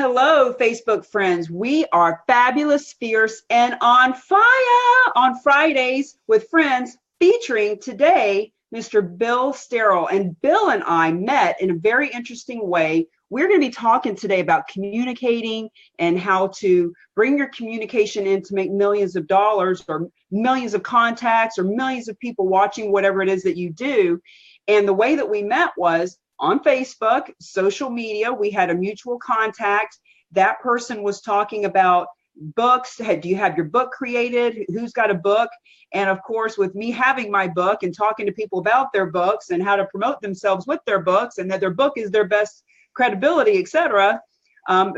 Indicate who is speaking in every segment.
Speaker 1: Hello, Facebook friends. We are fabulous, fierce, and on fire on Fridays with friends, featuring today Mr. Bill Stierle. And Bill and I met in a very interesting way. We're going to be talking today about communicating and how to bring your communication in to make millions of dollars or millions of contacts or millions of people watching whatever it is that you do. And the way that we met was on Facebook, social media. We had a mutual contact. That person was talking about books. Do you have your book created? Who's got a book? And of course, with me having my book and talking to people about their books and how to promote themselves with their books and that their book is their best credibility, etc.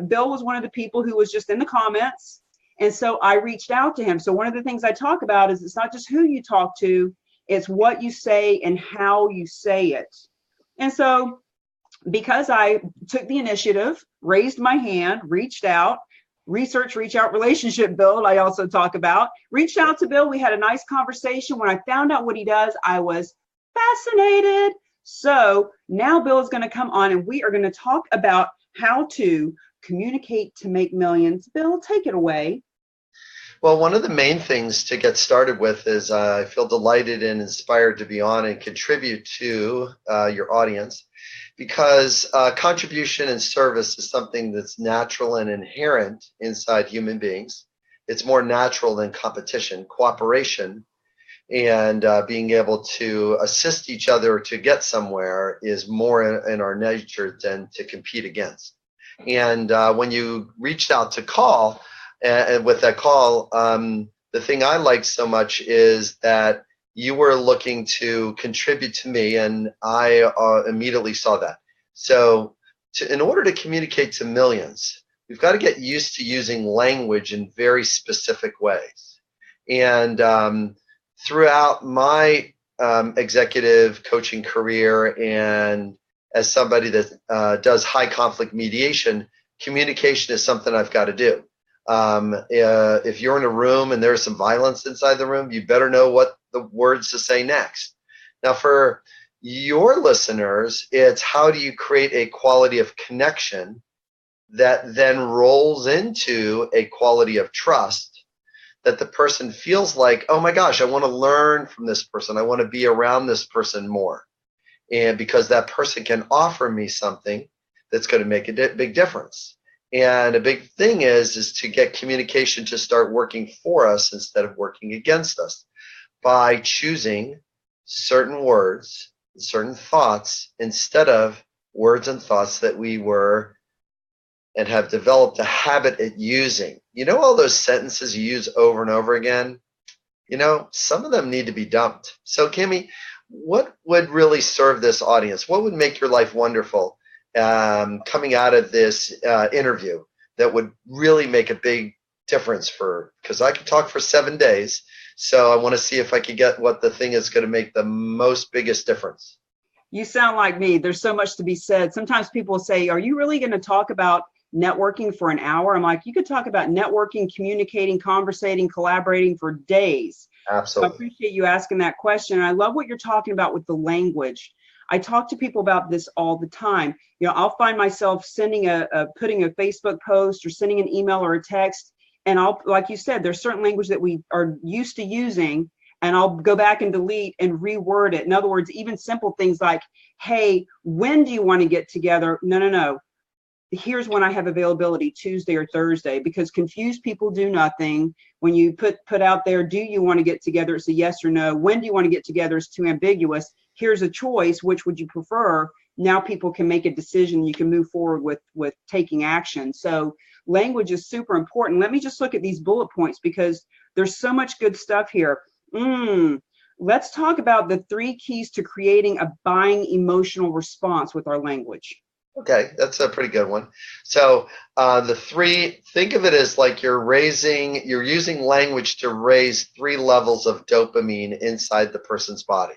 Speaker 1: Bill was one of the people who was just in the comments. And so I reached out to him. So one of the things I talk about is it's not just who you talk to, it's what you say and how you say it. And so because I took the initiative, raised my hand, reached out, reach out, relationship build, I also talk about, reached out to Bill. We had a nice conversation. When I found out what he does, I was fascinated. So now Bill is going to come on and we are going to talk about how to communicate to make millions. Bill, take it away.
Speaker 2: Well, one of the main things to get started with is I feel delighted and inspired to be on and contribute to your audience because contribution and service is something that's natural and inherent inside human beings. It's more natural than competition, cooperation, and being able to assist each other to get somewhere is more in our nature than to compete against. And when you reached out to call, and with that call, the thing I like so much is that you were looking to contribute to me, and I immediately saw that. So in order to communicate to millions, we've got to get used to using language in very specific ways. And throughout my executive coaching career and as somebody that does high conflict mediation, communication is something I've got to do. If you're in a room and there's some violence inside the room, you better know what the words to say next. Now, for your listeners, it's how do you create a quality of connection that then rolls into a quality of trust that the person feels like, oh my gosh, I want to learn from this person. I want to be around this person more. And because that person can offer me something that's going to make a big difference. And a big thing is to get communication to start working for us instead of working against us by choosing certain words, certain thoughts, instead of words and thoughts that we were and have developed a habit at using. You know, all those sentences you use over and over again, you know, some of them need to be dumped. So Cami, what would really serve this audience? What would make your life wonderful? Coming out of this interview that would really make a big difference because I could talk for 7 days. So I want to see if I could get what the thing is going to make the most biggest difference.
Speaker 1: You sound like me. There's so much to be said. Sometimes people say, are you really going to talk about networking for an hour? I'm like, you could talk about networking, communicating, conversating, collaborating for days.
Speaker 2: Absolutely.
Speaker 1: So I appreciate you asking that question. And I love what you're talking about with the language. I talk to people about this all the time. You know, I'll find myself sending putting a Facebook post or sending an email or a text. And I'll, like you said, there's certain language that we are used to using, and I'll go back and delete and reword it. In other words, even simple things like, hey, when do you want to get together? No. Here's when I have availability, Tuesday or Thursday, because confused people do nothing. When you put out there, do you want to get together? It's a yes or no. When do you want to get together? It's too ambiguous. Here's a choice. Which would you prefer? Now people can make a decision. You can move forward with taking action. So language is super important. Let me just look at these bullet points because there's so much good stuff here. Let's talk about the 3 keys to creating a buying emotional response with our language.
Speaker 2: Okay, that's a pretty good one. So the 3, think of it as like you're using language to raise 3 levels of dopamine inside the person's body.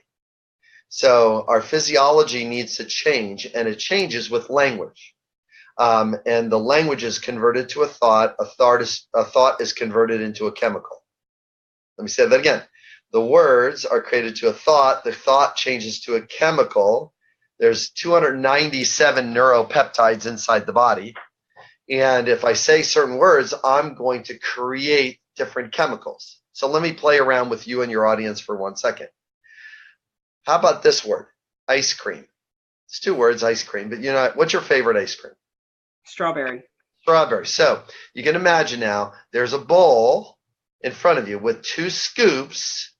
Speaker 2: So our physiology needs to change, and it changes with language. And the language is converted to a thought. A thought is converted into a chemical. Let me say that again. The words are created to a thought. The thought changes to a chemical. There's 297 neuropeptides inside the body. And if I say certain words, I'm going to create different chemicals. So let me play around with you and your audience for 1 second. How about this word? Ice cream. It's 2 words, ice cream. But you know, what's your favorite ice cream?
Speaker 1: Strawberry.
Speaker 2: Strawberry. So you can imagine now there's a bowl in front of you with 2 scoops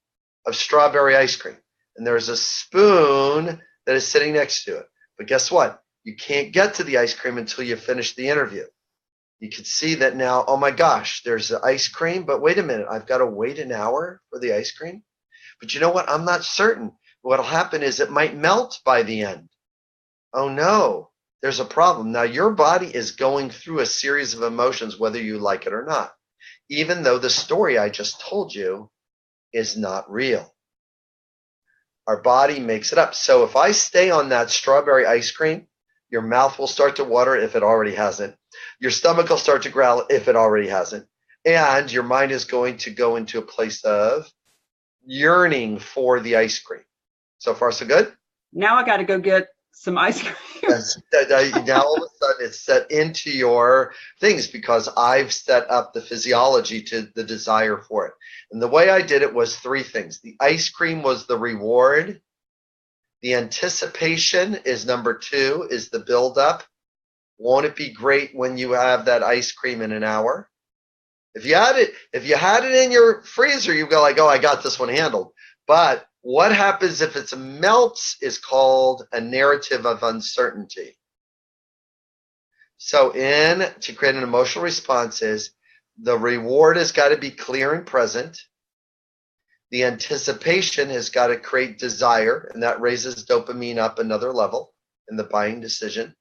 Speaker 2: of strawberry ice cream. And there's a spoon that is sitting next to it. But guess what? You can't get to the ice cream until you finish the interview. You can see that now, oh my gosh, there's the ice cream, but wait a minute, I've got to wait an hour for the ice cream? But you know what? I'm not certain. What'll happen is it might melt by the end. Oh no, there's a problem. Now your body is going through a series of emotions, whether you like it or not, even though the story I just told you is not real. Our body makes it up. So if I stay on that strawberry ice cream, your mouth will start to water if it already hasn't. Your stomach will start to growl if it already hasn't. And your mind is going to go into a place of yearning for the ice cream. So far, so good?
Speaker 1: Now I got to go get some ice cream.
Speaker 2: Now all of a sudden it's set into your things because I've set up the physiology to the desire for it. And the way I did it was 3 things. The ice cream was the reward. The anticipation is number 2, is the buildup. Won't it be great when you have that ice cream in an hour? If you had it in your freezer, you go like, oh, I got this one handled. But what happens if it melts is called a narrative of uncertainty. So to create an emotional response is the reward has got to be clear and present. The anticipation has got to create desire, and that raises dopamine up another level in the buying decision.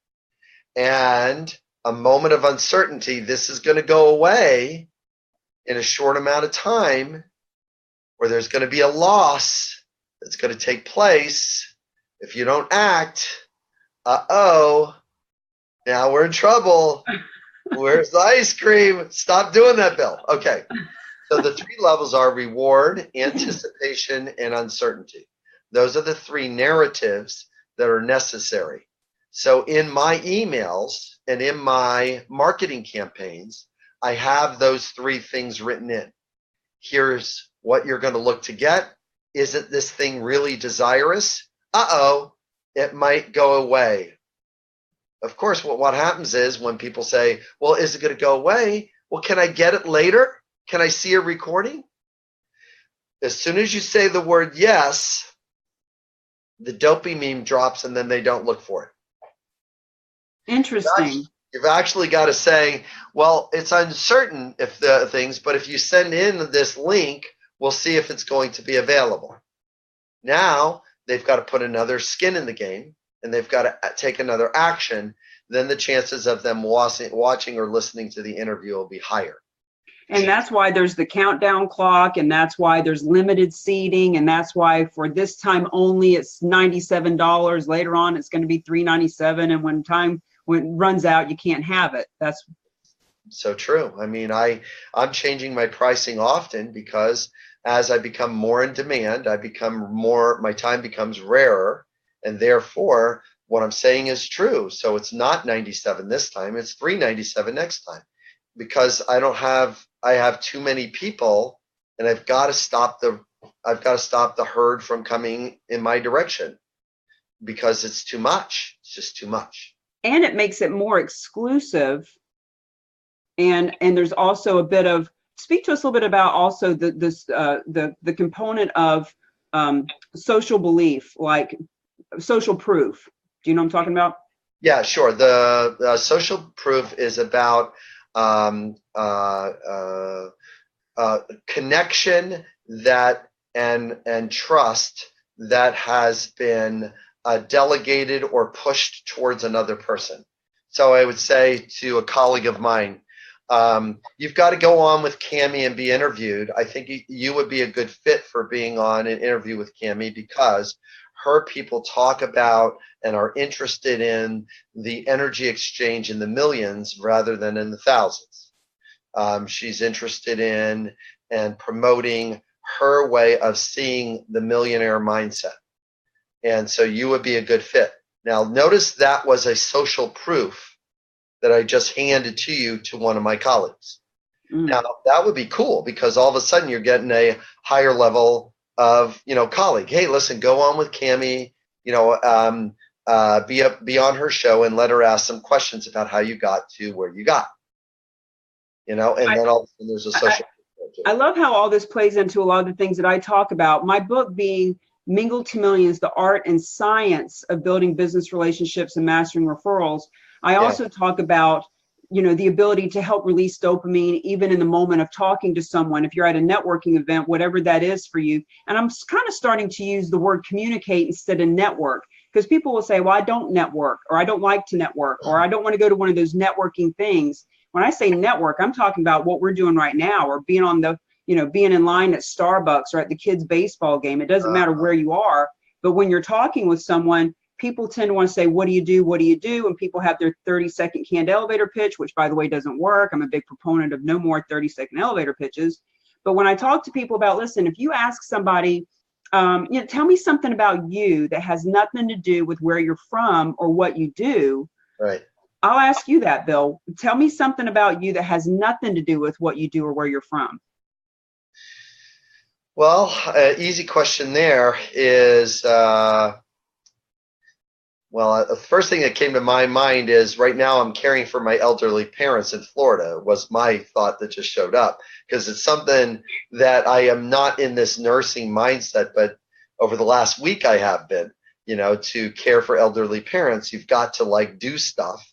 Speaker 2: And a moment of uncertainty, this is going to go away in a short amount of time, or there's going to be a loss that's going to take place if you don't act. Now we're in trouble. Where's the ice cream? Stop doing that, Bill. Okay. So the 3 levels are reward, anticipation, and uncertainty. Those are the 3 narratives that are necessary. So in my emails and in my marketing campaigns, I have those 3 things written in. Here's what you're going to look to get. Isn't this thing really desirous? It might go away. Of course, what happens is when people say, well, is it going to go away? Well, can I get it later? Can I see a recording? As soon as you say the word yes, the dopamine drops and then they don't look for it.
Speaker 1: Interesting.
Speaker 2: You've actually got to say, well, it's uncertain if the things, but if you send in this link, we'll see if it's going to be available. Now they've got to put another skin in the game and they've got to take another action. Then the chances of them watching or listening to the interview will be higher.
Speaker 1: And that's why there's the countdown clock, and that's why there's limited seating, and that's why for this time only it's $97. Later on it's going to be $397, and when it runs out you can't have it. That's
Speaker 2: so true. I mean, I'm changing my pricing often because as I become more in demand, my time becomes rarer, and therefore what I'm saying is true. So it's not 97 this time, it's $397 next time. Because I have too many people, and I've got to stop the herd from coming in my direction because it's too much. It's just too much.
Speaker 1: And it makes it more exclusive. And there's also a bit of, speak to us a little bit about also the component of social belief, like social proof. Do you know what I'm talking about?
Speaker 2: Yeah, sure. The social proof is about connection that and trust that has been delegated or pushed towards another person. So I would say to a colleague of mine, you've got to go on with Cami and be interviewed. I think you would be a good fit for being on an interview with Cami because her people talk about and are interested in the energy exchange in the millions rather than in the thousands. She's interested in and promoting her way of seeing the millionaire mindset. And so you would be a good fit. Now, notice that was a social proof that I just handed to you to one of my colleagues.
Speaker 1: Mm.
Speaker 2: Now, that would be cool because all of a sudden you're getting a higher level of, colleague. Hey, listen, go on with Cami, be on her show and let her ask some questions about how you got to where you got, and then all of a sudden there's a social.
Speaker 1: I love how all this plays into a lot of the things that I talk about. My book being Mingle to Millions, the art and science of building business relationships and mastering referrals. I also talk about, the ability to help release dopamine even in the moment of talking to someone. If you're at a networking event, whatever that is for you. And I'm kind of starting to use the word communicate instead of network, because people will say, well, I don't network, or I don't like to network, or I don't want to go to one of those networking things. When I say network, I'm talking about what we're doing right now, or being on the, being in line at Starbucks or at the kids' baseball game. It doesn't matter where you are, but when you're talking with someone, people tend to want to say, what do you do? What do you do? And people have their 30-second canned elevator pitch, which, by the way, doesn't work. I'm a big proponent of no more 30-second elevator pitches. But when I talk to people about, listen, if you ask somebody, tell me something about you that has nothing to do with where you're from or what you do.
Speaker 2: Right.
Speaker 1: I'll ask you that, Bill. Tell me something about you that has nothing to do with what you do or where you're from.
Speaker 2: Well, easy question there is, the first thing that came to my mind is right now I'm caring for my elderly parents in Florida, was my thought that just showed up, because it's something that I am not in this nursing mindset, but over the last week I have been, to care for elderly parents. You've got to do stuff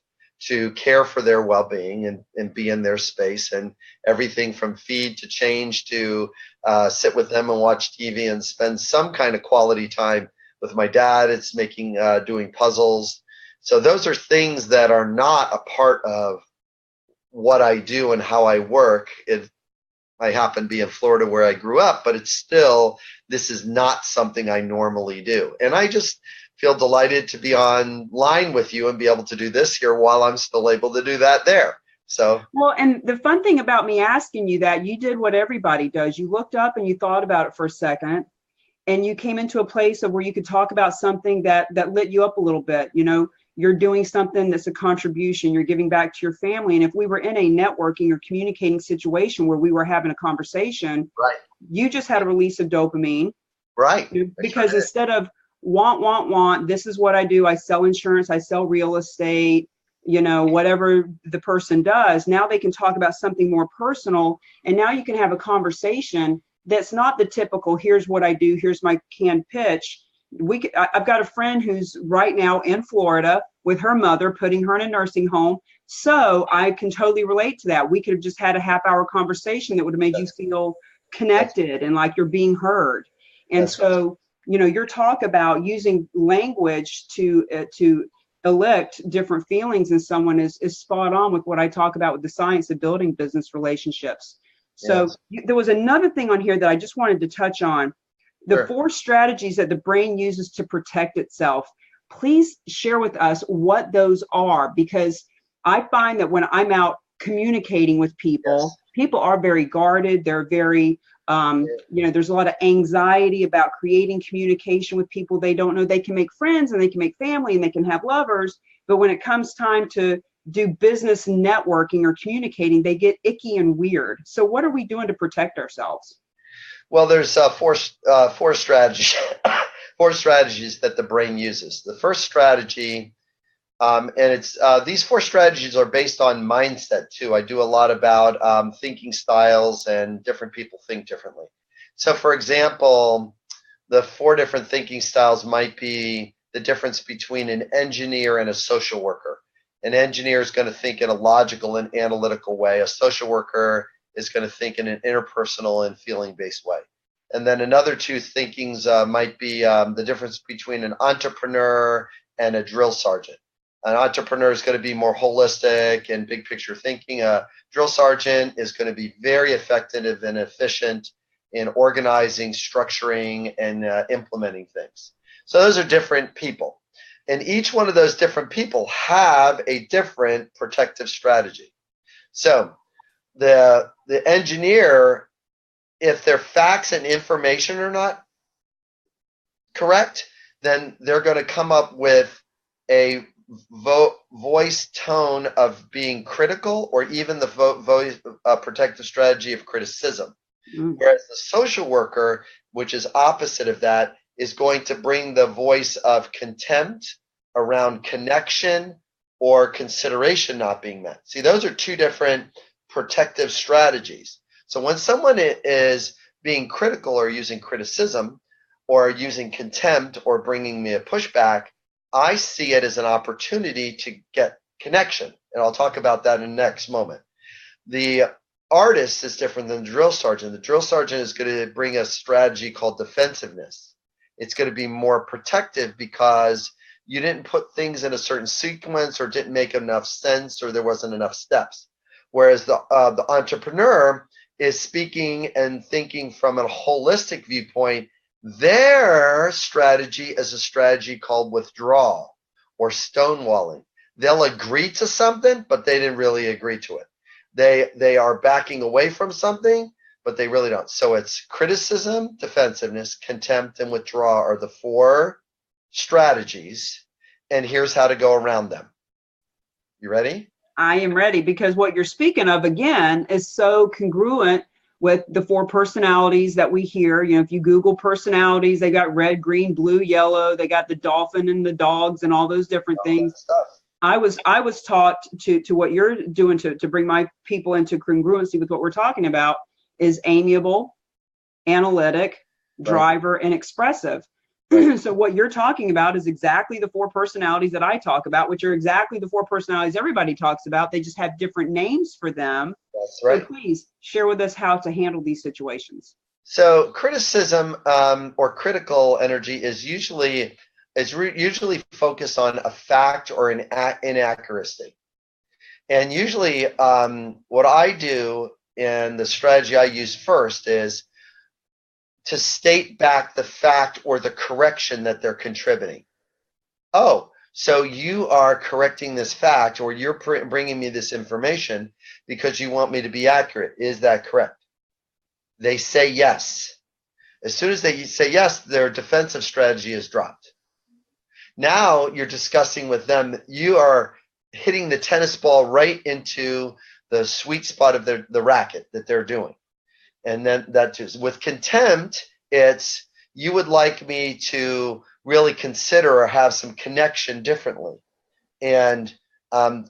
Speaker 2: to care for their well-being and be in their space, and everything from feed to change to sit with them and watch TV and spend some kind of quality time. With my dad, it's doing puzzles. So those are things that are not a part of what I do and how I work. I happen to be in Florida where I grew up, but this is not something I normally do. And I just feel delighted to be online with you and be able to do this here while I'm still able to do that there. So,
Speaker 1: well, and the fun thing about me asking you that, you did what everybody does. You looked up and you thought about it for a second, and you came into a place of where you could talk about something that lit you up a little bit. You're doing something that's a contribution, you're giving back to your family. And if we were in a networking or communicating situation where we were having a conversation,
Speaker 2: right,
Speaker 1: you just had a release of dopamine.
Speaker 2: Right.
Speaker 1: Because instead of want, this is what I do. I sell insurance, I sell real estate, whatever the person does. Now they can talk about something more personal. And now you can have a conversation that's not the typical, here's what I do, here's my canned pitch. I've got a friend who's right now in Florida with her mother, putting her in a nursing home. So I can totally relate to that. We could have just had a half-hour conversation that would have made you feel connected and like you're being heard. And so, your talk about using language to elect different feelings in someone is spot on with what I talk about with the science of building business relationships. So there was another thing on here that I just wanted to touch on. The 4 strategies that the brain uses to protect itself. Please share with us what those are, because I find that when I'm out communicating with people, people are very guarded. They're very, there's a lot of anxiety about creating communication with people they don't know. They can make friends and they can make family and they can have lovers. But when it comes time to do business networking or communicating, they get icky and weird. So what are we doing to protect ourselves?
Speaker 2: Well, there's four strategies, 4 strategies that the brain uses. The first strategy, and it's these 4 strategies are based on mindset too. I do a lot about thinking styles, and different people think differently. So, for example, the 4 different thinking styles might be the difference between an engineer and a social worker. An engineer is going to think in a logical and analytical way. A social worker is going to think in an interpersonal and feeling-based way. And then another 2 thinkings might be the difference between an entrepreneur and a drill sergeant. An entrepreneur is going to be more holistic and big picture thinking. A drill sergeant is going to be very effective and efficient in organizing, structuring, and implementing things. So those are different people. And each one of those different people have a different protective strategy. So the engineer, if their facts and information are not correct, then they're going to come up with a voice tone of being critical, or even the voice protective strategy of criticism. Whereas the social worker, which is opposite of that, is going to bring the voice of contempt around connection or consideration not being met. See, those are two different protective strategies. So when someone is being critical or using criticism or using contempt or bringing me a pushback, I see it as an opportunity to get connection. And I'll talk about that in the next moment. The artist is different than the drill sergeant. The drill sergeant is going to bring a strategy called defensiveness. It's going to be more protective because you didn't put things in a certain sequence or didn't make enough sense or there wasn't enough steps. Whereas the entrepreneur is speaking and thinking from a holistic viewpoint. Their strategy is a strategy called withdrawal or stonewalling. They'll agree to something, but they didn't really agree to it. They are backing away from something, but they really don't. So it's criticism, defensiveness, contempt, and withdraw are the four strategies. And here's how to go around them. You ready?
Speaker 1: I am ready, because what you're speaking of, again, is so congruent with the four personalities that we hear. You know, if you Google personalities, they got red, green, blue, yellow. They got the dolphin and the dogs and all those different things. I was taught to what you're doing to bring my people into congruency with what we're talking about is amiable, analytic, driver, and expressive. So what you're talking about is exactly the four personalities that I talk about, which are exactly the four personalities everybody talks about. They just have different names for them.
Speaker 2: That's right.
Speaker 1: So please share with us how to handle these situations.
Speaker 2: So criticism or critical energy is usually focused on a fact or an inaccuracy. And usually what I do and the strategy I use first is to state back the fact or the correction that they're contributing. Oh, so you are correcting this fact, or you're bringing me this information because you want me to be accurate. Is that correct? They say yes. As soon as they say yes, their defensive strategy is dropped. Now you're discussing with them. You are hitting the tennis ball right into the sweet spot of the racket that they're doing. And then that too. With contempt, it's you would like me to really consider or have some connection differently. And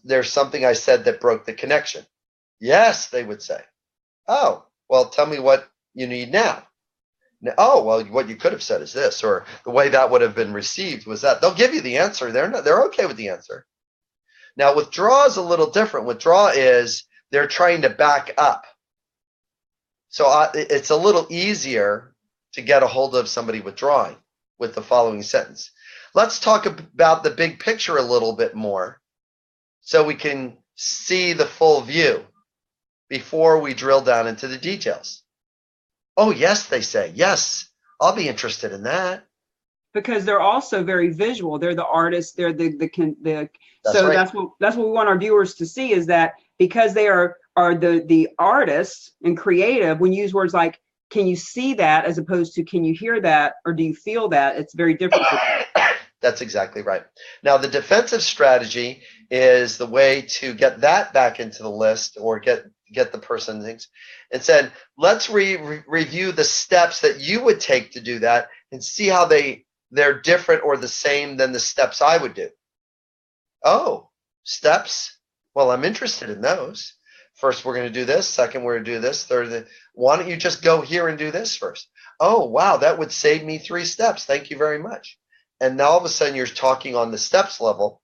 Speaker 2: there's something I said that broke the connection. Yes, they would say. Oh, well, tell me what you need now. Oh, well, what you could have said is this, or the way that would have been received was that. They'll give you the answer. They're okay with the answer. Now, withdraw is a little different. Withdraw is they're trying to back up. So it's a little easier to get a hold of somebody withdrawing with the following sentence. Let's talk about the big picture a little bit more so we can see the full view before we drill down into the details. Oh, yes, they say. Yes, I'll be interested in that.
Speaker 1: Because they're also very visual. They're the artists. They're the
Speaker 2: That's
Speaker 1: so
Speaker 2: right.
Speaker 1: that's what we want our viewers to see, is that because they are the artists and creative, when you use words like, can you see that, as opposed to can you hear that, or do you feel that, it's very different.
Speaker 2: That's exactly right. Now, the defensive strategy is the way to get that back into the list, or get the person things and said, let's review the steps that you would take to do that and see how they're different or the same than the steps I would do. Oh, steps? Well, I'm interested in those. First, we're going to do this. Second, we're going to do this. Third, why don't you just go here and do this first? Oh, wow, that would save me 3 steps. Thank you very much. And now all of a sudden you're talking on the steps level,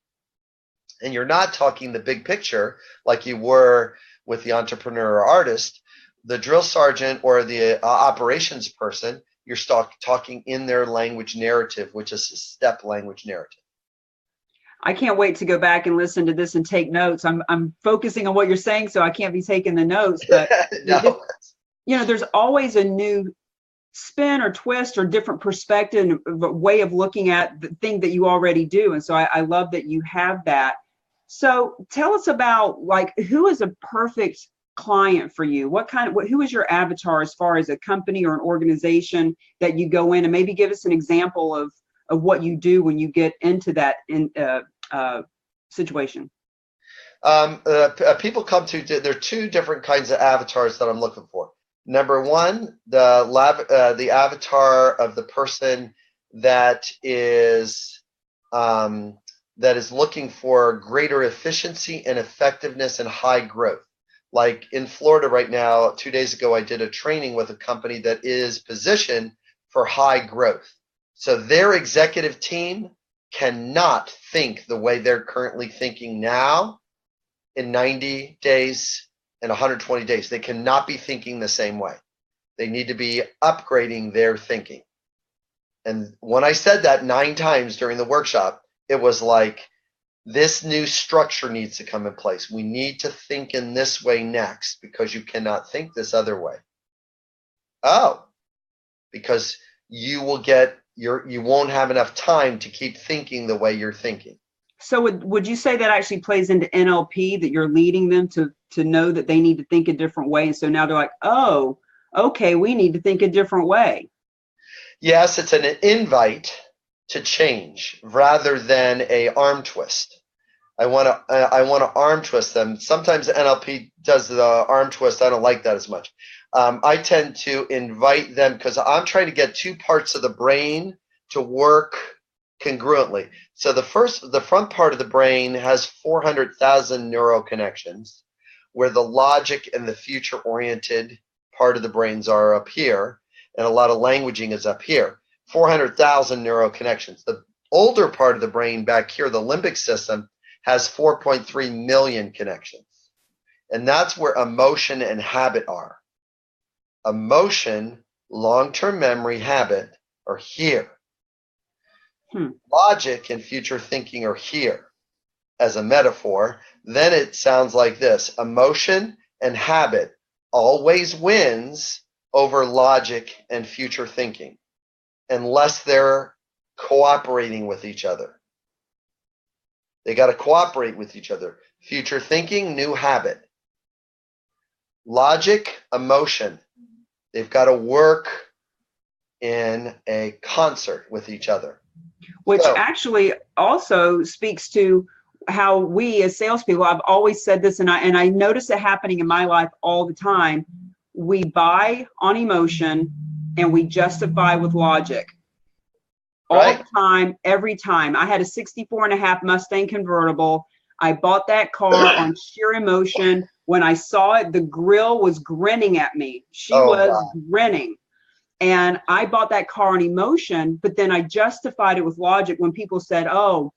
Speaker 2: and you're not talking the big picture like you were with the entrepreneur or artist. The drill sergeant or the operations person, you're talking in their language narrative, which is a step language narrative.
Speaker 1: I can't wait to go back and listen to this and take notes. I'm focusing on what you're saying, so I can't be taking the notes. But
Speaker 2: No.
Speaker 1: there's always a new spin or twist or different perspective, way of looking at the thing that you already do. And so I love that you have that. So tell us about, like, who is a perfect client for you? Who is your avatar as far as a company or an organization that you go in, and maybe give us an example of what you do when you get into that situation?
Speaker 2: People come to, there are two different kinds of avatars that I'm looking for. Number one, the avatar of the person that is looking for greater efficiency and effectiveness and high growth. Like in Florida right now, 2 days ago, I did a training with a company that is positioned for high growth. So their executive team cannot think the way they're currently thinking now in 90 days and 120 days. They cannot be thinking the same way. They need to be upgrading their thinking. And when I said that 9 times during the workshop, it was like, this new structure needs to come in place. We need to think in this way next because you cannot think this other way. Oh, because you won't have enough time to keep thinking the way you're thinking.
Speaker 1: So would you say that actually plays into NLP, that you're leading them to know that they need to think a different way? And so now they're like, oh, okay, we need to think a different way.
Speaker 2: Yes, it's an invite to change rather than a arm twist. I want to arm twist them. Sometimes NLP does the arm twist. I don't like that as much. I tend to invite them because I'm trying to get two parts of the brain to work congruently. So the front part of the brain has 400,000 neural connections, where the logic and the future-oriented part of the brains are up here, and a lot of languaging is up here. 400,000 neural connections. The older part of the brain back here, the limbic system, has 4.3 million connections. And that's where emotion and habit are. Emotion, long-term memory, habit are here. Logic and future thinking are here as a metaphor. Then it sounds like this. Emotion and habit always wins over logic and future thinking, unless they're cooperating with each other. They got to cooperate with each other. Future thinking, new habit. Logic, emotion. They've got to work in a concert with each other.
Speaker 1: Which actually also speaks to how we as salespeople, I've always said this, and I notice it happening in my life all the time. We buy on emotion and we justify with logic. All the time, every time. I had a 64.5 Mustang convertible. I bought that car on sheer emotion. When I saw it, the grill was grinning at me. She was grinning. And I bought that car on emotion, but then I justified it with logic when people said, oh,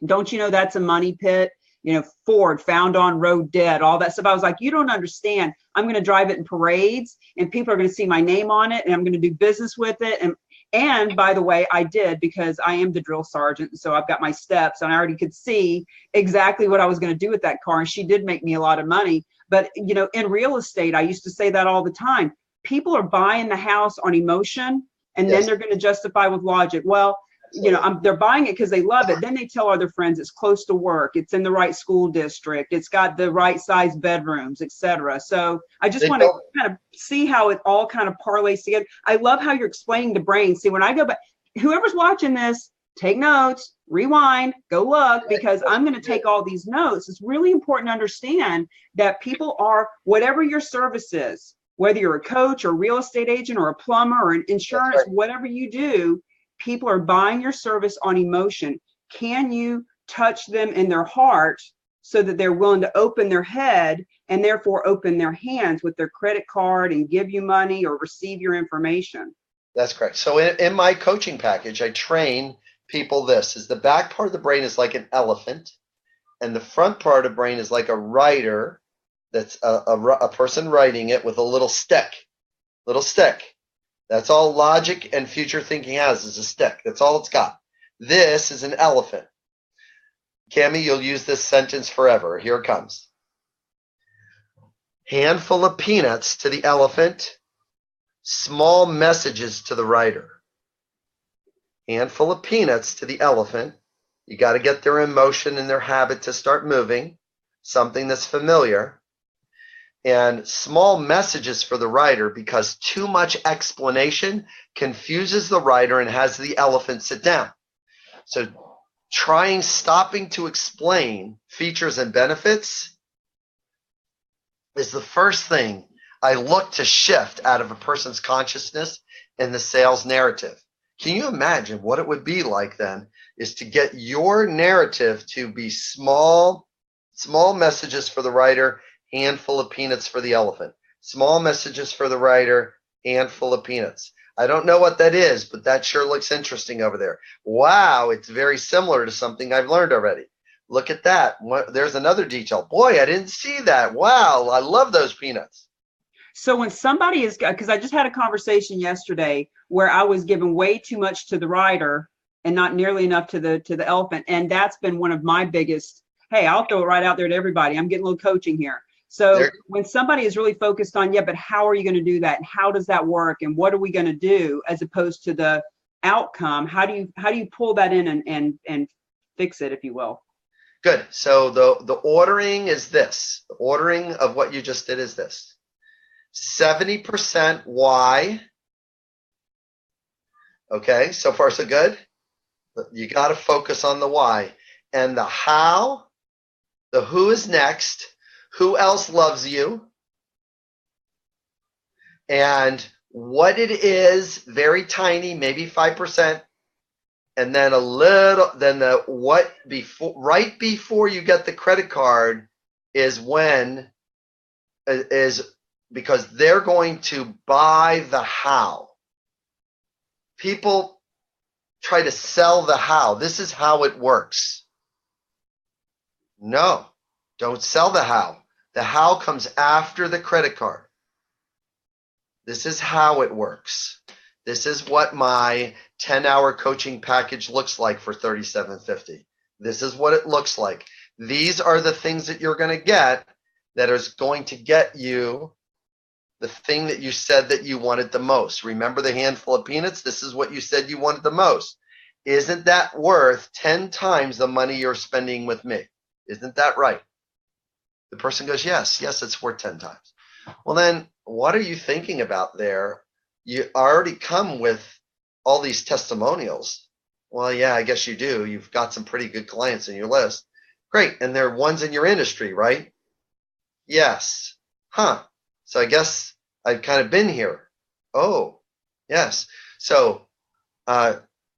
Speaker 1: don't you know that's a money pit? You know, Ford found on road dead, all that stuff. I was like, you don't understand. I'm going to drive it in parades and people are going to see my name on it and I'm going to do business with it. And by the way, I did, because I am the drill sergeant. So I've got my steps and I already could see exactly what I was going to do with that car. And she did make me a lot of money. But, you know, in real estate, I used to say that all the time. People are buying the house on emotion and then they're going to justify with logic. Well, you know, they're buying it because they love it. Then they tell other friends it's close to work, it's in the right school district, it's got the right size bedrooms, etc. So I just want to kind of see how it all kind of parlays together. I love how you're explaining the brain. See, when I go back, whoever's watching this, take notes, rewind, go look, because I'm going to take all these notes. It's really important to understand that people are, whatever your service is, whether you're a coach or real estate agent or a plumber or an insurance, whatever you do, people are buying your service on emotion. Can you touch them in their heart so that they're willing to open their head and therefore open their hands with their credit card and give you money or receive your information?
Speaker 2: That's correct. So in my coaching package, I train people this is the back part of the brain is like an elephant and the front part of the brain is like a rider. That's a person riding it with a little stick. That's all logic and future thinking has, is a stick. That's all it's got. This is an elephant. Cami, you'll use this sentence forever. Here it comes. Handful of peanuts to the elephant, small messages to the rider. Handful of peanuts to the elephant. You got to get their emotion and their habit to start moving, something that's familiar. And small messages for the rider, because too much explanation confuses the rider and has the elephant sit down. So stopping to explain features and benefits is the first thing I look to shift out of a person's consciousness in the sales narrative. Can you imagine what it would be like then is to get your narrative to be small messages for the writer, handful of peanuts for the elephant. Small messages for the writer, handful of peanuts. I don't know what that is, but that sure looks interesting over there. Wow, it's very similar to something I've learned already. Look at that. There's another detail. Boy, I didn't see that. Wow, I love those peanuts.
Speaker 1: So when somebody is, because I just had a conversation yesterday where I was giving way too much to the writer and not nearly enough to the elephant, and that's been one of my biggest. Hey, I'll throw it right out there to everybody. I'm getting a little coaching here. So when somebody is really focused on, yeah, but how are you going to do that? And how does that work? And what are we going to do as opposed to the outcome? How do you pull that in and fix it, if you will?
Speaker 2: Good. So the ordering is this. The ordering of what you just did is this. 70% why. Okay, so far so good. You got to focus on the why. And the how, the who is next, who else loves you, and what it is, very tiny, maybe 5%, and then a little, then the what before, right before you get the credit card is when, is because they're going to buy the how. People try to sell the how. This is how it works. No, don't sell the how. The how comes after the credit card. This is how it works. This is what my 10-hour coaching package looks like for $37.50. This is what it looks like. These are the things that you're going to get that is going to get you the thing that you said that you wanted the most. Remember the handful of peanuts? This is what you said you wanted the most. Isn't that worth 10 times the money you're spending with me? Isn't that right? The person goes, yes, it's worth 10 times. Well, then what are you thinking about there? You already come with all these testimonials. Well, yeah, I guess you do. You've got some pretty good clients in your list. Great. And they're ones in your industry, right? Yes. Huh. So I guess I've kind of been here. Oh, yes. So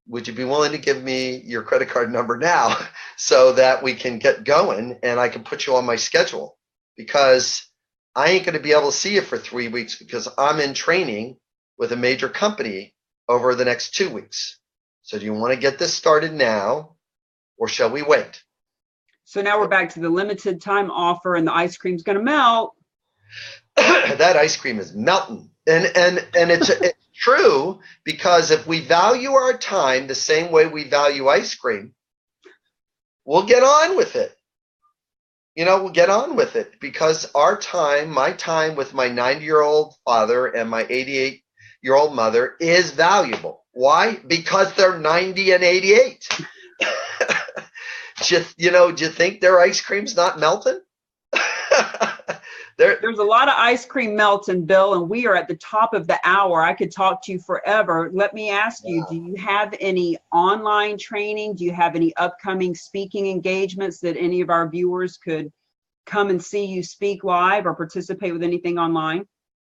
Speaker 2: would you be willing to give me your credit card number now so that we can get going and I can put you on my schedule? Because I ain't going to be able to see you for 3 weeks because I'm in training with a major company over the next 2 weeks. So do you want to get this started now or shall we wait?
Speaker 1: So now we're back to the limited time offer and the ice cream's going to melt.
Speaker 2: That ice cream is melting. And it's true, because if we value our time the same way we value ice cream, we'll get on with it. We'll get on with it because our time, my time with my 90-year-old father and my 88-year-old mother is valuable. Why? Because they're 90 and 88. Do you think their ice cream's not melting?
Speaker 1: There's a lot of ice cream melting, Bill, and we are at the top of the hour. I could talk to you forever. Let me ask you, do you have any online training? Do you have any upcoming speaking engagements that any of our viewers could come and see you speak live or participate with anything online?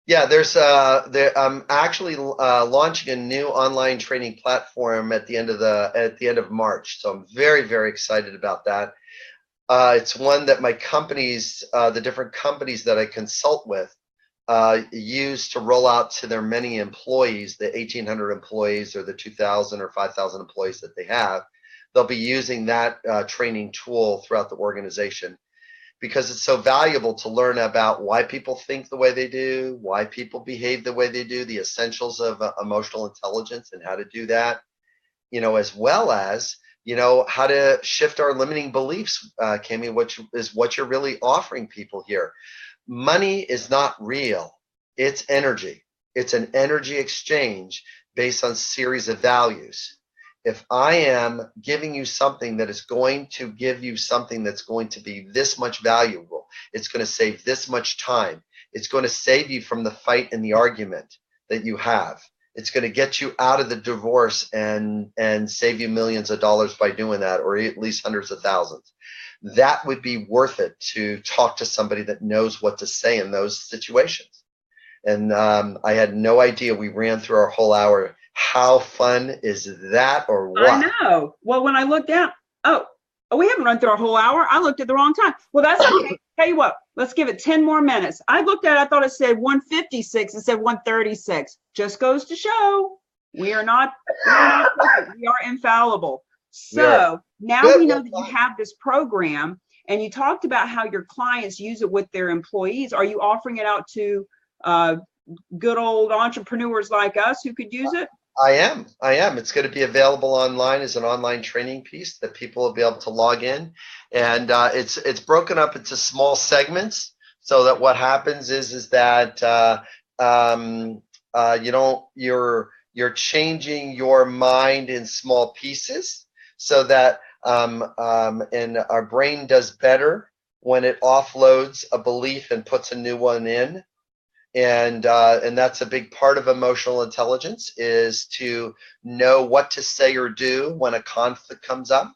Speaker 2: Yeah, I'm actually launching a new online training platform at the end of March. So I'm very, very excited about that. It's one that my companies, the different companies that I consult with, use to roll out to their many employees, the 1,800 employees or the 2,000 or 5,000 employees that they have. They'll be using that training tool throughout the organization because it's so valuable to learn about why people think the way they do, why people behave the way they do, the essentials of emotional intelligence and how to do that, as well as how to shift our limiting beliefs, Cami, which is what you're really offering people here. Money is not real. It's energy. It's an energy exchange based on a series of values. If I am giving you something that is going to give you something that's going to be this much valuable, it's going to save this much time. It's going to save you from the fight and the argument that you have. It's going to get you out of the divorce and save you millions of dollars by doing that, or at least hundreds of thousands. That would be worth it to talk to somebody that knows what to say in those situations. And I had no idea we ran through our whole hour. How fun is that, or what?
Speaker 1: I know. Well, when I looked down, oh, we haven't run through our whole hour. I looked at the wrong time. Well, that's okay. Tell you what, let's give it 10 more minutes. I looked at it, I thought it said 156. It said 136. Just goes to show we are not perfect. We are infallible. So now we know that you have this program, and you talked about how your clients use it with their employees. Are you offering it out to good old entrepreneurs like us who could use it?
Speaker 2: I am. It's going to be available online as an online training piece that people will be able to log in, and it's broken up into small segments, so that what happens is that you're changing your mind in small pieces, so that and our brain does better when it offloads a belief and puts a new one in. And that's a big part of emotional intelligence, is to know what to say or do when a conflict comes up.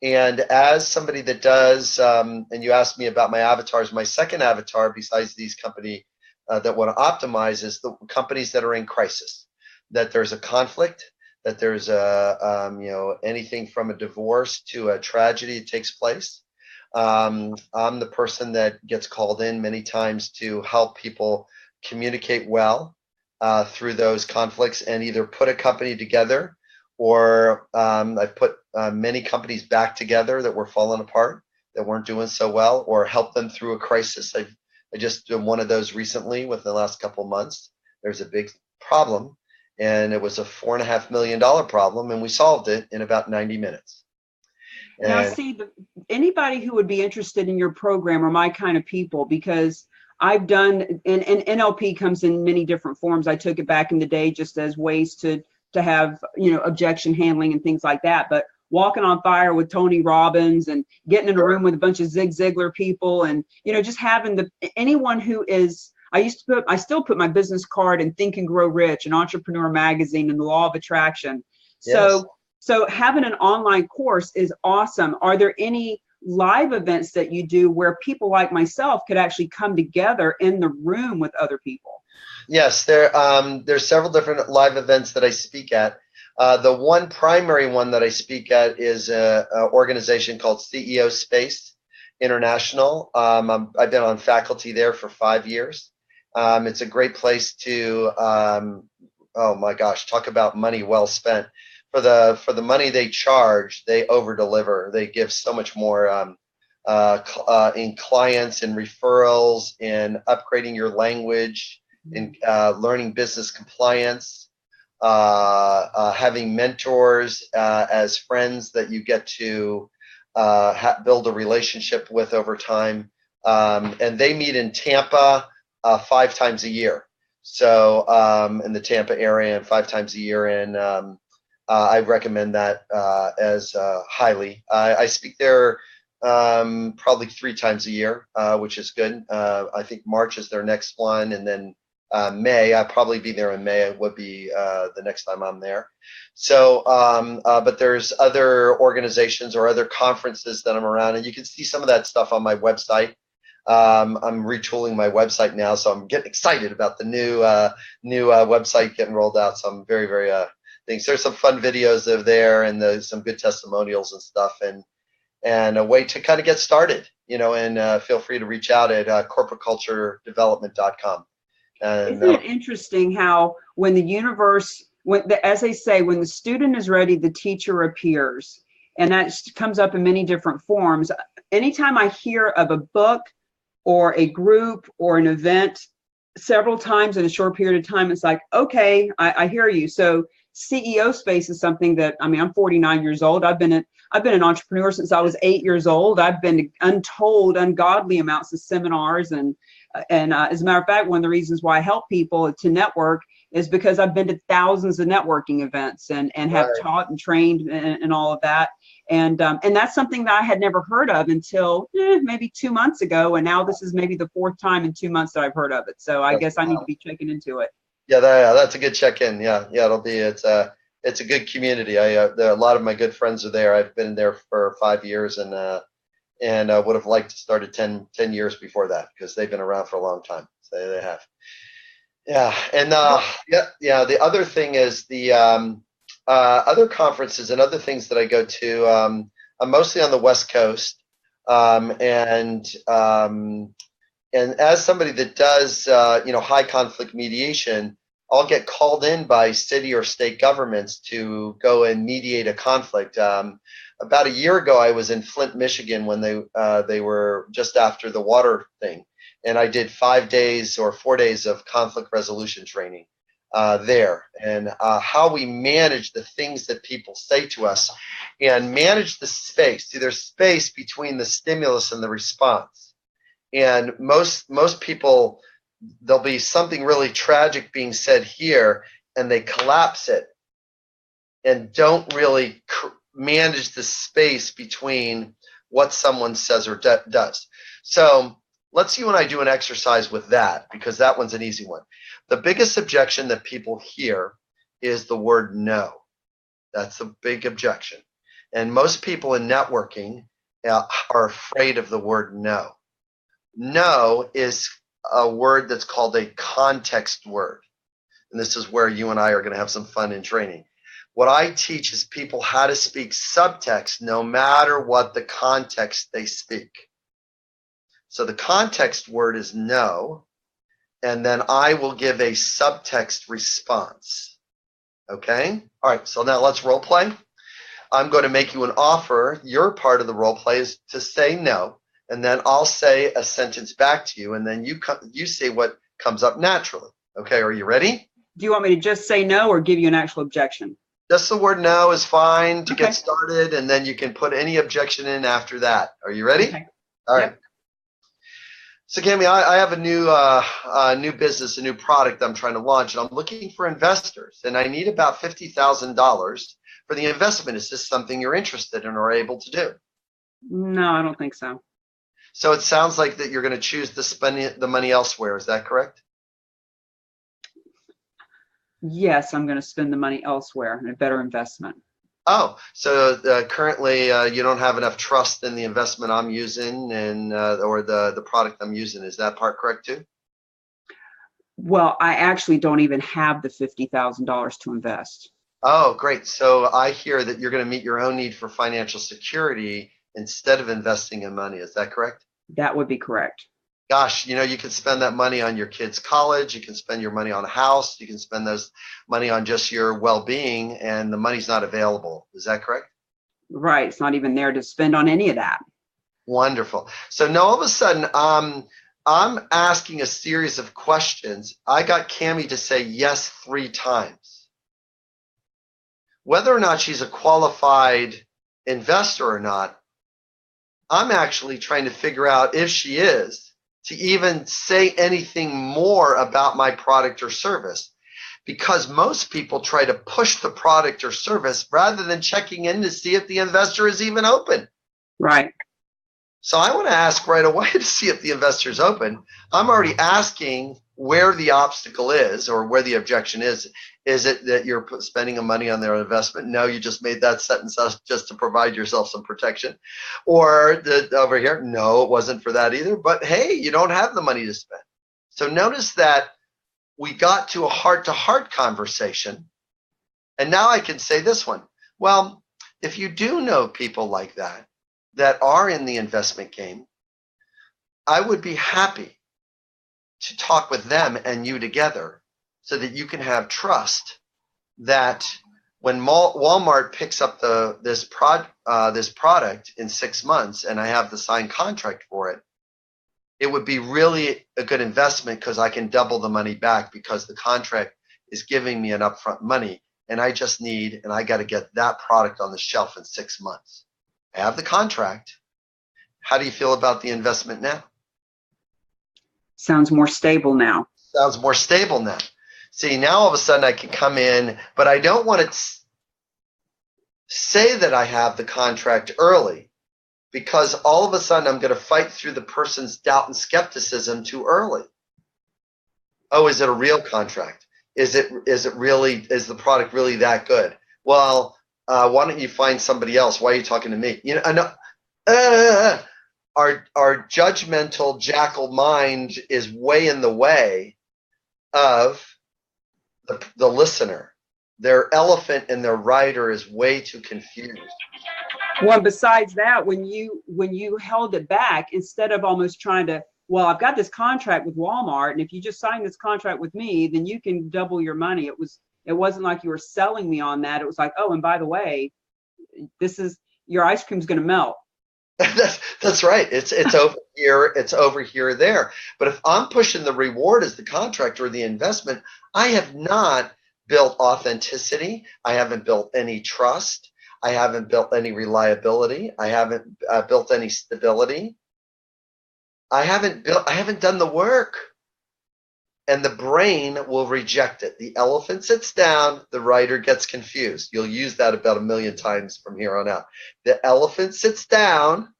Speaker 2: And as somebody that does, and you asked me about my avatars, my second avatar besides these company that want to optimize is the companies that are in crisis, that there's a conflict, that there's anything from a divorce to a tragedy that takes place. I'm the person that gets called in many times to help people communicate well through those conflicts, and either put a company together, or I've put many companies back together that were falling apart, that weren't doing so well, or help them through a crisis. I just did one of those recently within the last couple of months. There's a big problem, and it was a $4.5 million problem, and we solved it in about 90 minutes.
Speaker 1: Now, see, anybody who would be interested in your program are my kind of people, because I've done, and NLP comes in many different forms. I took it back in the day just as ways to have, objection handling and things like that. But walking on fire with Tony Robbins, and getting in a room with a bunch of Zig Ziglar people, and, just having anyone who is, I still put my business card in Think and Grow Rich and Entrepreneur Magazine and the Law of Attraction.
Speaker 2: Yes.
Speaker 1: So having an online course is awesome. Are there any live events that you do where people like myself could actually come together in the room with other people?
Speaker 2: Yes, there's several different live events that I speak at. The one primary one that I speak at is an organization called CEO Space International. I've been on faculty there for 5 years. It's a great place to, oh my gosh, talk about money well spent. For the money they charge, they over deliver. They give so much more in clients and referrals, in upgrading your language, in learning business compliance, having mentors as friends that you get to build a relationship with over time. And they meet in Tampa 5 times a year. So in the Tampa area, and 5 times a year in I recommend that as highly. I speak there probably 3 times a year, which is good. I think March is their next one, and then May. I'll probably be there in May. It would be the next time I'm there. So, but there's other organizations or other conferences that I'm around, and you can see some of that stuff on my website. I'm retooling my website now, so I'm getting excited about the new website getting rolled out. So I'm very, very things. There's some fun videos of there, and there's some good testimonials and stuff, and a way to kind of get started, and feel free to reach out at corporateculturedevelopment.com.
Speaker 1: Isn't it interesting how when the universe, as they say, when the student is ready, the teacher appears, and that comes up in many different forms. Anytime I hear of a book or a group or an event several times in a short period of time, it's like, okay, I hear you. So CEO Space is something that, I'm 49 years old. I've been an entrepreneur since I was 8 years old. I've been to ungodly amounts of seminars, and as a matter of fact, one of the reasons why I help people to network is because I've been to thousands of networking events and have taught and trained and all of that. And that's something that I had never heard of until maybe 2 months ago. And now this is maybe the 4th time in 2 months that I've heard of it. So I guess I need to be checking into it.
Speaker 2: That's a good check-in. Yeah, it's a good community. A lot of my good friends are there. I've been there for 5 years, and would have liked to start it 10 years before that because they've been around for a long time. So they have. Yeah, and yeah. The other thing is the other conferences and other things that I go to. I'm mostly on the West Coast, and as somebody that does high conflict mediation, I'll get called in by city or state governments to go and mediate a conflict. About a year ago, I was in Flint, Michigan when they were just after the water thing, and I did 5 days or 4 days of conflict resolution training there, and how we manage the things that people say to us, and manage the space. See, there's space between the stimulus and the response, and most people, there'll be something really tragic being said here, and they collapse it and don't really manage the space between what someone says or does. So let's you and I do an exercise with that, because that one's an easy one. The biggest objection that people hear is the word no. That's a big objection. And most people in networking are afraid of the word no. No is a word that's called a context word. And this is where you and I are going to have some fun in training. What I teach is people how to speak subtext no matter what the context they speak. So the context word is no, and then I will give a subtext response. Okay? All right, so now let's role play. I'm going to make you an offer. Your part of the role play is to say no, and then I'll say a sentence back to you, and then you say what comes up naturally. Okay, are you ready?
Speaker 1: Do you want me to just say no or give you an actual objection?
Speaker 2: Just the word no is fine to get started, and then you can put any objection in after that. Are you ready?
Speaker 1: Okay.
Speaker 2: All right. Yep. So, Cami, I have a new business, a new product I'm trying to launch, and I'm looking for investors, and I need about $50,000 for the investment. Is this something you're interested in or able to do?
Speaker 1: No, I don't think so.
Speaker 2: So it sounds like that you're going to choose to spend the money elsewhere. Is that correct?
Speaker 1: Yes, I'm going to spend the money elsewhere in a better investment.
Speaker 2: Oh, so currently you don't have enough trust in the investment I'm using and or the product I'm using. Is that part correct too?
Speaker 1: Well, I actually don't even have the $50,000 to invest.
Speaker 2: Oh, great. So I hear that you're going to meet your own need for financial security instead of investing in money. Is that correct?
Speaker 1: That would be correct.
Speaker 2: Gosh, you can spend that money on your kids' college. You can spend your money on a house. You can spend those money on just your well-being, and the money's not available. Is that correct?
Speaker 1: Right. It's not even there to spend on any of that.
Speaker 2: Wonderful. So now all of a sudden, I'm asking a series of questions. I got Cami to say yes 3 times. Whether or not she's a qualified investor or not, I'm actually trying to figure out if she is, to even say anything more about my product or service, because most people try to push the product or service rather than checking in to see if the investor is even open.
Speaker 1: Right.
Speaker 2: So I want to ask right away to see if the investor is open. I'm already asking where the obstacle is or where the objection is. Is it that you're spending money on their investment? No, you just made that sentence up just to provide yourself some protection. Or over here, no, it wasn't for that either. But hey, you don't have the money to spend. So notice that we got to a heart-to-heart conversation. And now I can say this one. Well, if you do know people like that are in the investment game, I would be happy to talk with them and you together so that you can have trust that when Walmart picks up this product in 6 months and I have the signed contract for it, it would be really a good investment because I can double the money back because the contract is giving me an upfront money, and I just need, and I got to get that product on the shelf in 6 months. I have the contract. How do you feel about the investment now?
Speaker 1: Sounds more stable now.
Speaker 2: Sounds more stable now. See, now all of a sudden I can come in, but I don't want to say that I have the contract early, because all of a sudden I'm going to fight through the person's doubt and skepticism too early. Oh, is it a real contract? Is the product really that good? Well, why don't you find somebody else? Why are you talking to me? I know. Our judgmental jackal mind is way in the way of the listener. Their elephant and their rider is way too confused.
Speaker 1: Well, besides that, when you held it back, instead of almost trying to, well, I've got this contract with Walmart, and if you just sign this contract with me, then you can double your money. It wasn't like you were selling me on that. It was like, oh, and by the way, this is your ice cream's going to melt.
Speaker 2: That's right. It's over here. It's over here, there. But if I'm pushing the reward as the contract or the investment, I have not built authenticity. I haven't built any trust. I haven't built any reliability. I haven't built any stability. I haven't done the work. And the brain will reject it. The elephant sits down, the rider gets confused. You'll use that about 1 million times from here on out. The elephant sits down.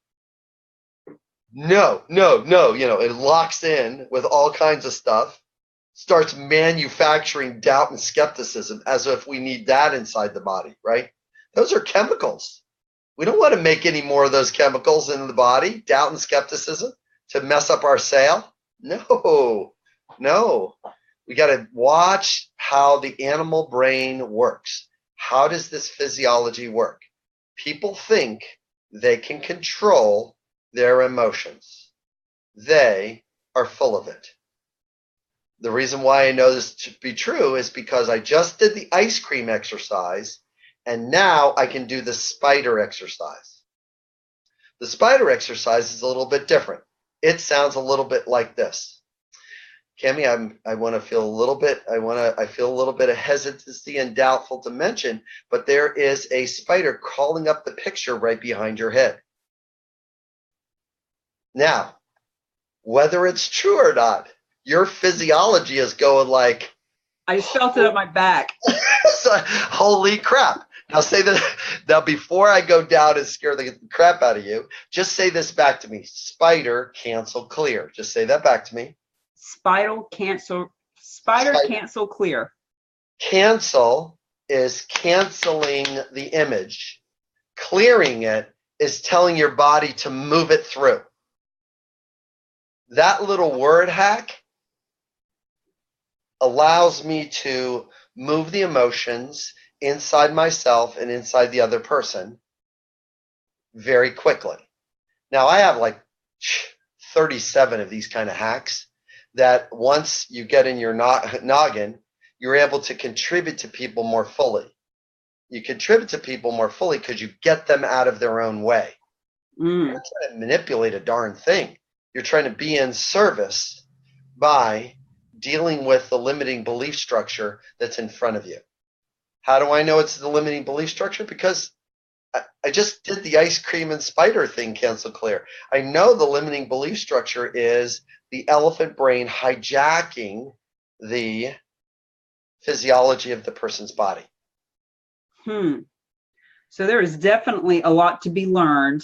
Speaker 2: No, it locks in with all kinds of stuff, starts manufacturing doubt and skepticism as if we need that inside the body, right? Those are chemicals. We don't want to make any more of those chemicals in the body, doubt and skepticism, to mess up our sale. No. We got to watch how the animal brain works. How does this physiology work? People think they can control their emotions. They are full of it. The reason why I know this to be true is because I just did the ice cream exercise, and now I can do the spider exercise. The spider exercise is a little bit different. It sounds a little bit like this. Cami, I feel a little bit of hesitancy and doubtful to mention, but there is a spider crawling up the picture right behind your head. Now, whether it's true or not, your physiology is going like,
Speaker 1: I just felt it up my back.
Speaker 2: Holy crap. Now say that. Now, before I go down and scare the crap out of you, just say this back to me. Spider, cancel, clear. Just say that back to me. Spider, cancel,
Speaker 1: clear.
Speaker 2: Cancel is canceling the image. Clearing it is telling your body to move it through. That little word hack allows me to move the emotions inside myself and inside the other person very quickly. Now, I have like 37 of these kind of hacks that once you get in your noggin, you're able to contribute to people more fully. You contribute to people more fully because you get them out of their own way. You're not trying to manipulate a darn thing. You're trying to be in service by dealing with the limiting belief structure that's in front of you. How do I know it's the limiting belief structure? Because I just did the ice cream and spider thing, cancel, clear. I know the limiting belief structure is the elephant brain hijacking the physiology of the person's body.
Speaker 1: So there is definitely a lot to be learned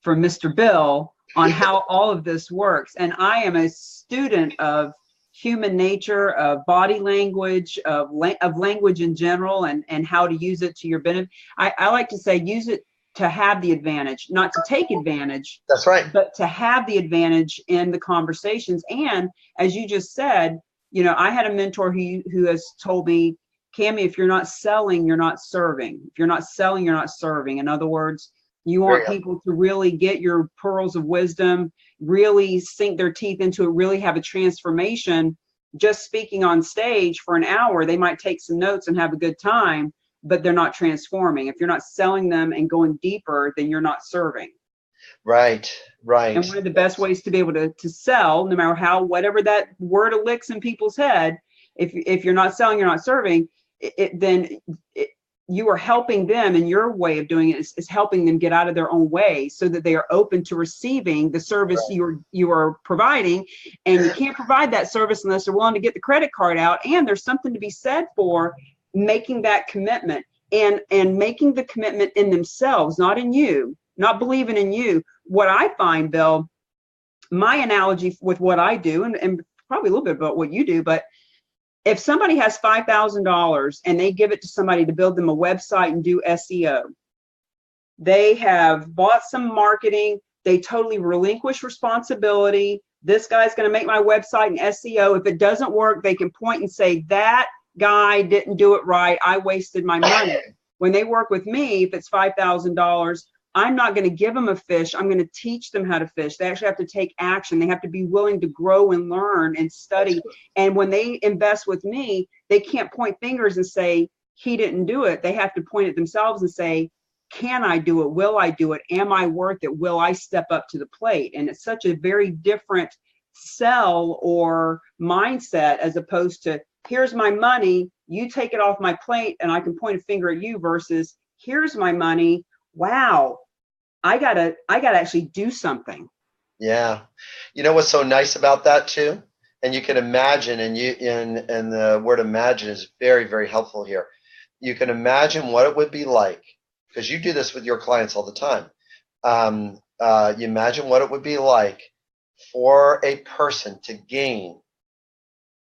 Speaker 1: from Mr. Bill on how all of this works. And I am a student of human nature, of body language, of language in general, and how to use it to your benefit. I like to say use it to have the advantage, not to take advantage.
Speaker 2: That's right.
Speaker 1: But to have the advantage in the conversations. And as you just said, I had a mentor who has told me, Cami, if you're not selling, you're not serving. If you're not selling, you're not serving. In other words, you want people to really get your pearls of wisdom, really sink their teeth into it, really have a transformation. Just speaking on stage for an hour, they might take some notes and have a good time, but they're not transforming. If you're not selling them and going deeper, then you're not serving.
Speaker 2: Right.
Speaker 1: And one of the best ways to be able to sell, no matter whatever that word elicits in people's head, if you're not selling, you're not serving, you are helping them, and your way of doing it is helping them get out of their own way so that they are open to receiving the service you are providing. And you can't provide that service unless they're willing to get the credit card out. And there's something to be said for making that commitment and making the commitment in themselves, not in you, not believing in you. What I find, Bill, my analogy with what I do, and probably a little bit about what you do, but If somebody has $5,000 and they give it to somebody to build them a website and do SEO, they have bought some marketing, they totally relinquish responsibility. This guy's going to make my website and SEO. If it doesn't work, they can point and say, that guy didn't do it right. I wasted my money. When they work with me, if it's $5,000, I'm not going to give them a fish. I'm going to teach them how to fish. They actually have to take action. They have to be willing to grow and learn and study. And when they invest with me, they can't point fingers and say, he didn't do it. They have to point at themselves and say, can I do it? Will I do it? Am I worth it? Will I step up to the plate? And it's such a very different sell or mindset, as opposed to, here's my money, you take it off my plate and I can point a finger at you, versus, here's my money. Wow, I gotta actually do something.
Speaker 2: Yeah. You know what's so nice about that too? And you can imagine, and the word imagine is very, very helpful here. You can imagine what it would be like, because you do this with your clients all the time. You imagine what it would be like for a person to gain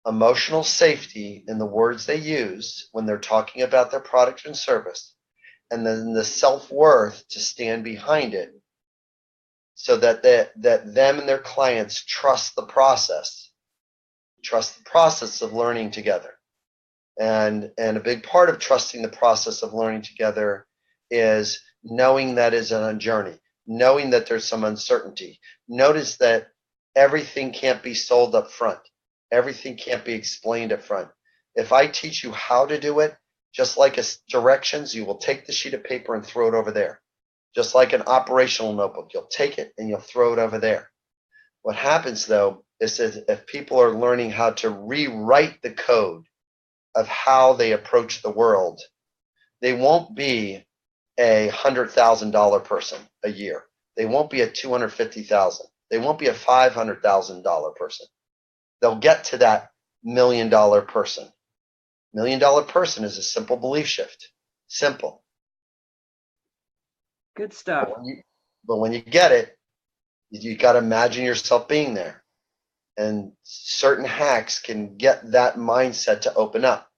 Speaker 2: emotional safety in the words they use when they're talking about their product and service, and then the self-worth to stand behind it, so that them and their clients trust the process of learning together. And a big part of trusting the process of learning together is knowing that is a journey, knowing that there's some uncertainty. Notice that everything can't be sold up front. Everything can't be explained up front. If I teach you how to do it, just like directions, you will take the sheet of paper and throw it over there. Just like an operational notebook, you'll take it and you'll throw it over there. What happens though is that if people are learning how to rewrite the code of how they approach the world, they won't be a $100,000 person a year. They won't be a $250,000. They won't be a $500,000 person. They'll get to that $1 million person. $1 million person is a simple belief shift. Simple.
Speaker 1: Good stuff.
Speaker 2: But when you get it, you got to imagine yourself being there. And certain hacks can get that mindset to open up.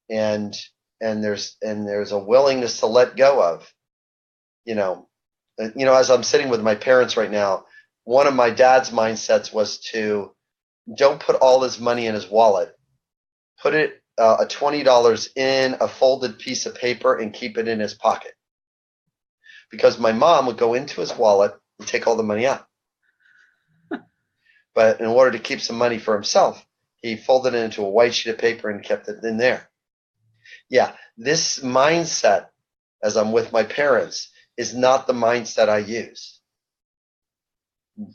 Speaker 2: And there's a willingness to let go of, as I'm sitting with my parents right now, one of my dad's mindsets was to don't put all his money in his wallet. Put it a $20 in a folded piece of paper and keep it in his pocket. Because my mom would go into his wallet and take all the money out. But in order to keep some money for himself, he folded it into a white sheet of paper and kept it in there. Yeah, this mindset, as I'm with my parents, is not the mindset I use.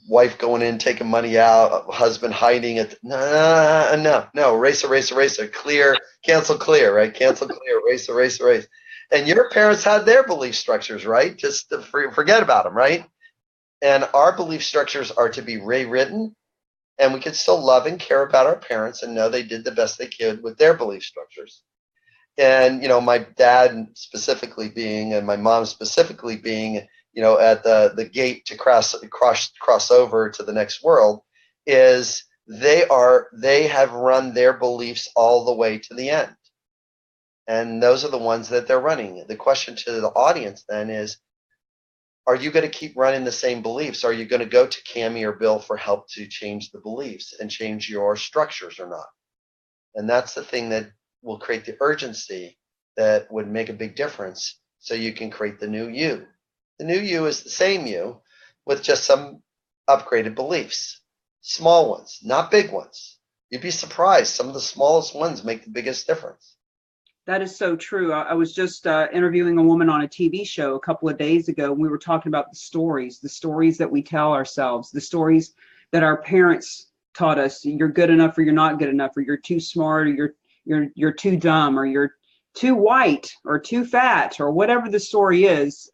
Speaker 2: Wife going in, taking money out, husband hiding it. No. Eraser. Clear, cancel, clear, right? Cancel, clear, erase. And your parents had their belief structures, right? Just to forget about them, right? And our belief structures are to be rewritten, and we can still love and care about our parents and know they did the best they could with their belief structures. And, my dad specifically being, and my mom specifically being, at the gate to cross over to the next world, is they have run their beliefs all the way to the end. And those are the ones that they're running. The question to the audience then is, are you going to keep running the same beliefs? Are you going to go to Cami or Bill for help to change the beliefs and change your structures or not? And that's the thing that will create the urgency that would make a big difference, so you can create the new you. The new you is the same you with just some upgraded beliefs. Small ones, not big ones. You'd be surprised. Some of the smallest ones make the biggest difference.
Speaker 1: That is so true. I was just interviewing a woman on a TV show a couple of days ago, and we were talking about the stories that we tell ourselves, the stories that our parents taught us. You're good enough, or you're not good enough, or you're too smart, or you're too dumb, or you're too white, or too fat, or whatever the story is.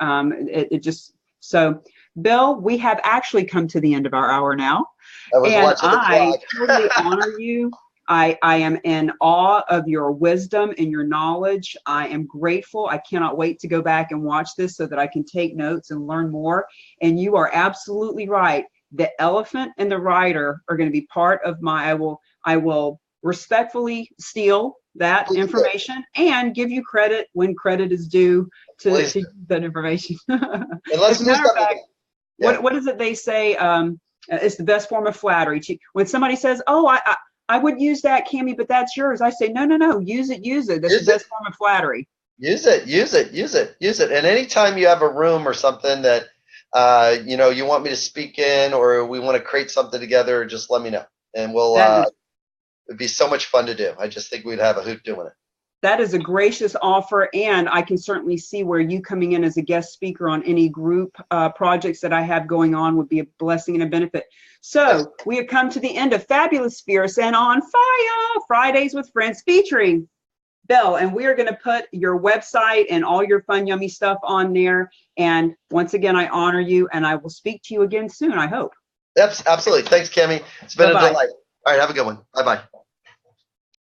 Speaker 1: So Bill, we have actually come to the end of our hour now. And I totally honor you. I am in awe of your wisdom and your knowledge. I am grateful. I cannot wait to go back and watch this so that I can take notes and learn more. And you are absolutely right. The elephant and the rider are going to be part of I will respectfully steal that information and give you credit when credit is due to use that information.
Speaker 2: And let's
Speaker 1: As a matter of fact,
Speaker 2: yeah.
Speaker 1: what is it they say? It's the best form of flattery. When somebody says, "Oh, I would use that, Cami, but that's yours," I say, no, use it. That's the best form of flattery.
Speaker 2: Use it. And anytime you have a room or something that you want me to speak in, or we want to create something together, just let me know, and we'll. It'd be so much fun to do. I just think we'd have a hoot doing it.
Speaker 1: That is a gracious offer, and I can certainly see where you coming in as a guest speaker on any group projects that I have going on would be a blessing and a benefit. So we have come to the end of Fabulous, Fierce, and On Fire Fridays with Friends featuring Bill, and we are going to put your website and all your fun, yummy stuff on there. And once again, I honor you, and I will speak to you again soon, I hope.
Speaker 2: Absolutely. Thanks, Cami. It's been a delight. All right, have a good one. Bye-bye.